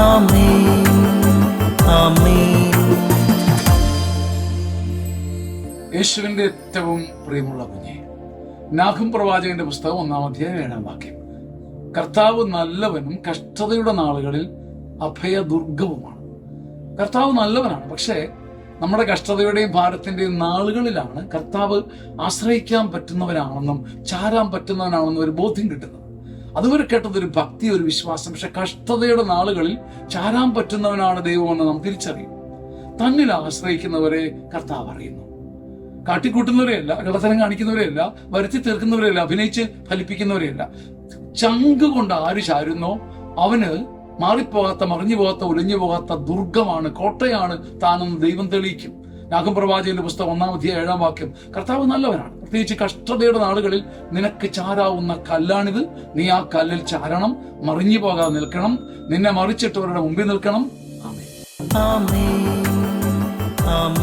ആമേൻ ആമേൻ. യേശുവിന്റെ ഏറ്റവും പ്രിയമുള്ള കുഞ്ഞെ, നാഹും പ്രവാചകന്റെ പുസ്തകം 1-ാം അധ്യായം 7-ാം വാക്യം. കർത്താവ് നല്ലവനും കഷ്ടതയുടെ നാളുകളിൽ അഭയദുർഗവുമാണ്. കർത്താവ് നല്ലവനാണ്, പക്ഷേ നമ്മുടെ കഷ്ടതയുടെയും ഭാരത്തിന്റെയും നാളുകളിലാണ് കർത്താവ് ആശ്രയിക്കാൻ പറ്റുന്നവനാണെന്നും ചാരാൻ പറ്റുന്നവനാണെന്നും ഒരു ബോധ്യം കിട്ടുന്നത്. അതുവരെ കേട്ടത് ഒരു ഭക്തി, ഒരു വിശ്വാസം. പക്ഷെ കഷ്ടതയുടെ നാളുകളിൽ ചാരാൻ പറ്റുന്നവനാണ് ദൈവമെന്ന് നാം തിരിച്ചറിയും. തന്നിൽ ആശ്രയിക്കുന്നവരെ കർത്താവ് അറിയുന്നു. കാട്ടിക്കൂട്ടുന്നവരെയല്ല, കള്ളത്തരം കാണിക്കുന്നവരെയല്ല, വരുത്തി തീർക്കുന്നവരെയല്ല, അഭിനയിച്ച് ഫലിപ്പിക്കുന്നവരെയല്ല. ചങ്ക് കൊണ്ട് ആര് ചാരുന്നോ അവന് മാറിപ്പോകാത്ത, മറിഞ്ഞു പോകാത്ത, ഒലിഞ്ഞു പോകാത്ത ദുർഗമാണ്, കോട്ടയാണ് താനെന്ന് ദൈവം തെളിയിക്കും. നാഹും പ്രവാചകന്റെ പുസ്തകം 1-ാം അധ്യായം 7-ാം വാക്യം. കർത്താവ് നല്ലവനാണ്. പ്രത്യേകിച്ച് കഷ്ടതയുടെ നാളുകളിൽ നിനക്ക് ചാരാവുന്ന കല്ലാണിത്. നീ ആ കല്ലിൽ ചാരണം, മറിഞ്ഞു പോകാതെ നിൽക്കണം, നിന്നെ മറിച്ചിട്ടവരുടെ മുമ്പിൽ നിൽക്കണം. ആമേൻ. ആമേൻ ആമേൻ.